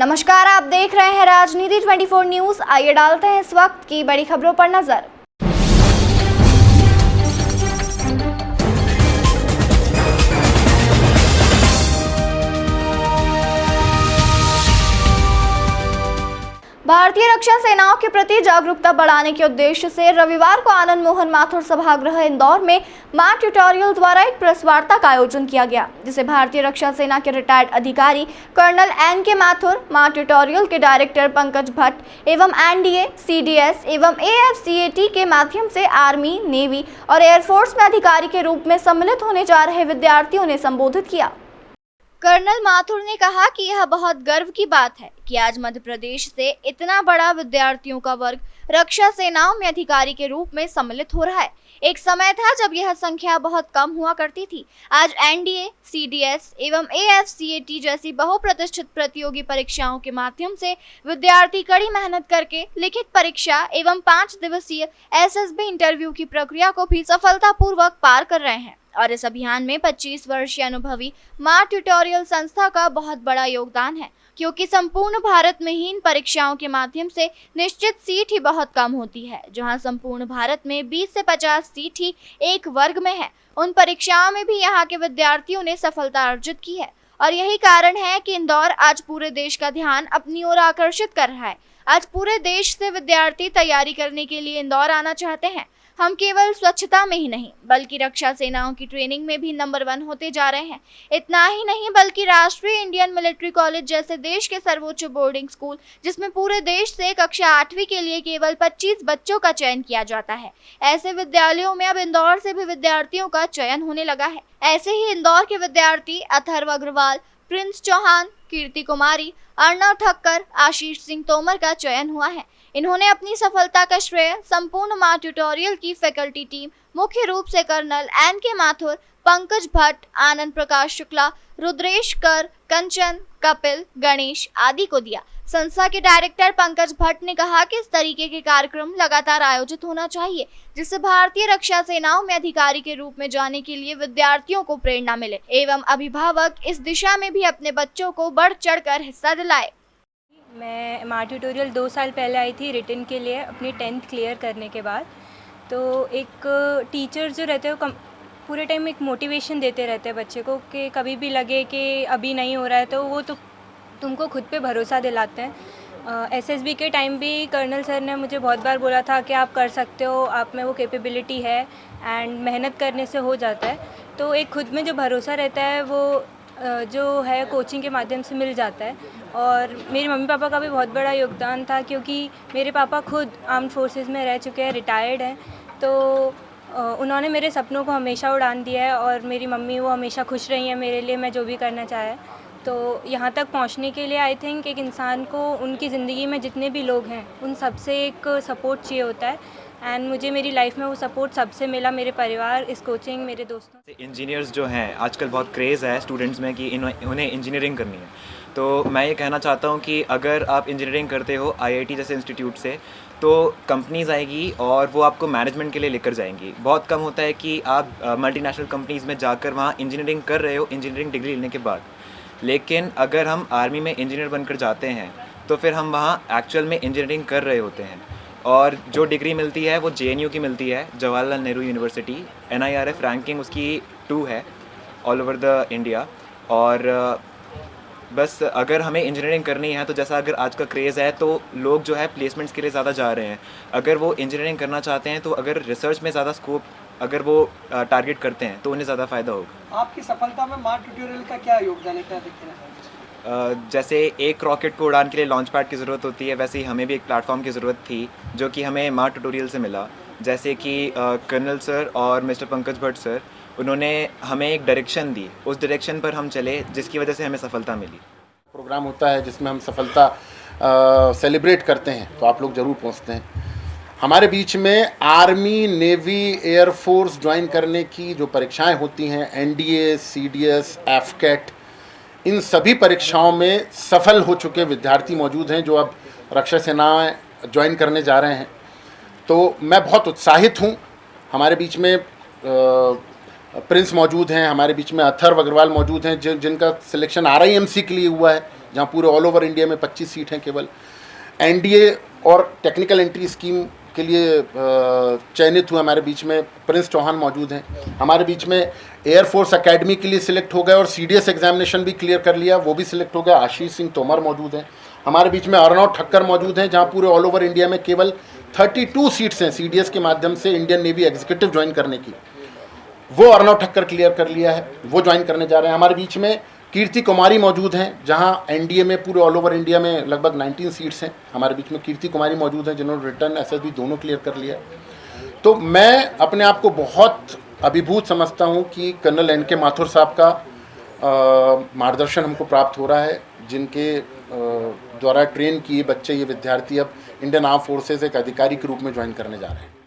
नमस्कार, आप देख रहे हैं राजनीति 24 न्यूज। आइए डालते हैं इस वक्त की बड़ी खबरों पर नजर। भारतीय रक्षा सेनाओं के प्रति जागरूकता बढ़ाने के उद्देश्य से रविवार को आनंद मोहन माथुर सभागृह इंदौर में मां ट्यूटोरियल द्वारा एक प्रेस वार्ता का आयोजन किया गया, जिसे भारतीय रक्षा सेना के रिटायर्ड अधिकारी कर्नल एन.के. माथुर, मां ट्यूटोरियल के डायरेक्टर पंकज भट्ट एवं एनडीए, सीडीएस एवं एएफसीएटी के माध्यम से आर्मी, नेवी और एयरफोर्स में अधिकारी के रूप में सम्मिलित होने जा रहे विद्यार्थियों ने संबोधित किया। कर्नल माथुर ने कहा कि यह बहुत गर्व की बात है कि आज मध्य प्रदेश से इतना बड़ा विद्यार्थियों का वर्ग रक्षा सेनाओं में अधिकारी के रूप में सम्मिलित हो रहा है। एक समय था जब यह संख्या बहुत कम हुआ करती थी। आज एनडीए, सीडीएस एवं एएफसीएटी जैसी बहुप्रतिष्ठित प्रतियोगी परीक्षाओं के माध्यम से विद्यार्थी कड़ी मेहनत करके लिखित परीक्षा एवं 5 दिवसीय एसएसबी इंटरव्यू की प्रक्रिया को भी सफलतापूर्वक पार कर रहे हैं और इस अभियान में 25 वर्षीय अनुभवी मां ट्यूटोरियल संस्था का बहुत बड़ा योगदान है, क्योंकि संपूर्ण भारत में ही इन परीक्षाओं के माध्यम से निश्चित सीट ही बहुत कम होती है। जहां संपूर्ण भारत में 20 से 50 सीट ही एक वर्ग में है, उन परीक्षाओं में भी यहां के विद्यार्थियों ने सफलता अर्जित की है और यही कारण है कि इंदौर आज पूरे देश का ध्यान अपनी ओर आकर्षित कर रहा है। आज पूरे देश से विद्यार्थी तैयारी करने के लिए इंदौर आना चाहते हैं। हम केवल स्वच्छता में ही नहीं बल्कि रक्षा सेनाओं की ट्रेनिंग में भी नंबर 1 होते जा रहे हैं। इतना ही नहीं बल्कि राष्ट्रीय इंडियन मिलिट्री कॉलेज जैसे देश के सर्वोच्च बोर्डिंग स्कूल, जिसमें पूरे देश से कक्षा 8वीं के लिए केवल 25 बच्चों का चयन किया जाता है, ऐसे विद्यालयों में अब इंदौर से भी विद्यार्थियों का चयन होने लगा है। ऐसे ही इंदौर के विद्यार्थी अथर्व अग्रवाल, प्रिंस चौहान, कीर्ति कुमारी, अर्णव ठक्कर, आशीष सिंह तोमर का चयन हुआ है। इन्होंने अपनी सफलता का श्रेय संपूर्ण मां ट्यूटोरियल की फैकल्टी टीम, मुख्य रूप से कर्नल एन.के. माथुर, पंकज भट्ट, आनंद प्रकाश शुक्ला, रुद्रेश कर, कंचन, कपिल, गणेश आदि को दिया। संस्था के डायरेक्टर पंकज भट्ट ने कहा कि इस तरीके के कार्यक्रम लगातार आयोजित होना चाहिए, जिससे भारतीय रक्षा सेनाओं में अधिकारी के रूप में जाने के लिए विद्यार्थियों को प्रेरणा मिले एवं अभिभावक इस दिशा में भी अपने बच्चों को बढ़ चढ़कर हिस्सा दिलाए। मैं मां ट्यूटोरियल 2 साल पहले आई थी रिटन के लिए अपनी 10th क्लियर करने के बाद। तो एक टीचर जो रहते हैं वो पूरे टाइम एक मोटिवेशन देते रहते हैं बच्चे को कि कभी भी लगे कि अभी नहीं हो रहा है तो वो तुमको खुद पे भरोसा दिलाते हैं। एसएसबी के टाइम भी कर्नल सर ने मुझे बहुत बार बोला था कि आप कर सकते हो, आप में वो कैपेबिलिटी है एंड मेहनत करने से हो जाता है। तो एक खुद में जो भरोसा रहता है वो जो है कोचिंग के माध्यम से मिल जाता है। और मेरे मम्मी पापा का भी बहुत बड़ा योगदान था, क्योंकि मेरे पापा खुद आर्म्ड फोर्सेस में रह चुके हैं, रिटायर्ड हैं। तो उन्होंने मेरे सपनों को हमेशा उड़ान दिया है और मेरी मम्मी वो हमेशा खुश रही है मेरे लिए, मैं जो भी करना चाहे। तो यहाँ तक पहुँचने के लिए आई थिंक एक इंसान को उनकी ज़िंदगी में जितने भी लोग हैं उन सबसे एक सपोर्ट चाहिए होता है एंड मुझे मेरी लाइफ में वो सपोर्ट सबसे मिला, मेरे परिवार, इस कोचिंग, मेरे दोस्तों। इंजीनियर्स जो हैं आजकल बहुत क्रेज़ है स्टूडेंट्स में कि उन्हें इंजीनियरिंग करनी है। तो मैं ये कहना चाहता हूँ कि अगर आप इंजीनियरिंग करते हो आईआईटी जैसे इंस्टीट्यूट से, तो कंपनीज़ आएगी और वो आपको मैनेजमेंट के लिए लेकर जाएंगी। बहुत कम होता है कि आप मल्टीनेशनल कंपनीज़ में जाकर वहाँ इंजीनियरिंग कर रहे हो इंजीनियरिंग डिग्री लेने के बाद। लेकिन अगर हम आर्मी में इंजीनियर बनकर जाते हैं तो फिर हम वहाँ एक्चुअल में इंजीनियरिंग कर रहे होते हैं और जो डिग्री मिलती है वो जेएनयू की मिलती है, Jawaharlal Nehru university. NIRF ranking उसकी 2 है ऑल ओवर द इंडिया। और बस अगर हमें इंजीनियरिंग करनी है तो जैसा अगर आज का क्रेज़ है तो लोग जो है प्लेसमेंट्स के लिए ज़्यादा जा रहे हैं। अगर वो इंजीनियरिंग करना चाहते हैं तो अगर रिसर्च में ज़्यादा स्कोप अगर वो टारगेट करते हैं तो उन्हें ज़्यादा फ़ायदा होगा। आपकी सफलता में मां ट्यूटोरियल का क्या योगदान है, क्या दिखता है? जैसे एक रॉकेट को उड़ान के लिए लॉन्च पैड की ज़रूरत होती है, वैसे ही हमें भी एक प्लेटफॉर्म की ज़रूरत थी जो कि हमें मां ट्यूटोरियल से मिला। जैसे कि कर्नल सर और मिस्टर पंकज भट्ट सर, उन्होंने हमें एक डायरेक्शन दी, उस डायरेक्शन पर हम चले जिसकी वजह से हमें सफलता मिली। प्रोग्राम होता है जिसमें हम सफलता सेलिब्रेट करते हैं, तो आप लोग ज़रूर पहुंचते हैं। हमारे बीच में आर्मी, नेवी, एयरफोर्स ज्वाइन करने की जो परीक्षाएं होती हैं, एनडीए, सीडीएस, एफकेट, इन सभी परीक्षाओं में सफल हो चुके विद्यार्थी मौजूद हैं जो अब रक्षा सेनाएं ज्वाइन करने जा रहे हैं। तो मैं बहुत उत्साहित हूं। हमारे बीच में प्रिंस मौजूद हैं, हमारे बीच में अथर्व अग्रवाल मौजूद हैं जिनका सिलेक्शन RIMC के लिए हुआ है, जहाँ पूरे ऑल ओवर इंडिया में 25 सीट हैं केवल। एनडीए और टेक्निकल एंट्री स्कीम के लिए चयनित हुए हमारे बीच में प्रिंस चौहान मौजूद हैं। हमारे बीच में एयरफोर्स एकेडमी के लिए सिलेक्ट हो गए और सीडीएस एग्जामिनेशन भी क्लियर कर लिया, वो भी सिलेक्ट हो गया, आशीष सिंह तोमर मौजूद हैं। हमारे बीच में अर्नव ठक्कर मौजूद हैं, जहाँ पूरे ऑल ओवर इंडिया में केवल 32 सीट्स हैं सीडीएस के माध्यम से इंडियन नेवी एग्जीक्यूटिव ज्वाइन करने की, वो अर्नव ठक्कर क्लियर कर लिया है, वो ज्वाइन करने जा रहे हैं। हमारे बीच में कीर्ति कुमारी मौजूद हैं, जहां एनडीए में पूरे ऑल ओवर इंडिया में लगभग 19 सीट्स हैं। हमारे बीच में कीर्ति कुमारी मौजूद हैं, जिन्होंने रिटर्न एसएसबी दोनों क्लियर कर लिया। तो मैं अपने आप को बहुत अभिभूत समझता हूं कि कर्नल एन के माथुर साहब का मार्गदर्शन हमको प्राप्त हो रहा है, जिनके द्वारा ट्रेन किए बच्चे, ये विद्यार्थी अब इंडियन आर्म फोर्सेस एक अधिकारी के रूप में ज्वाइन करने जा रहे हैं।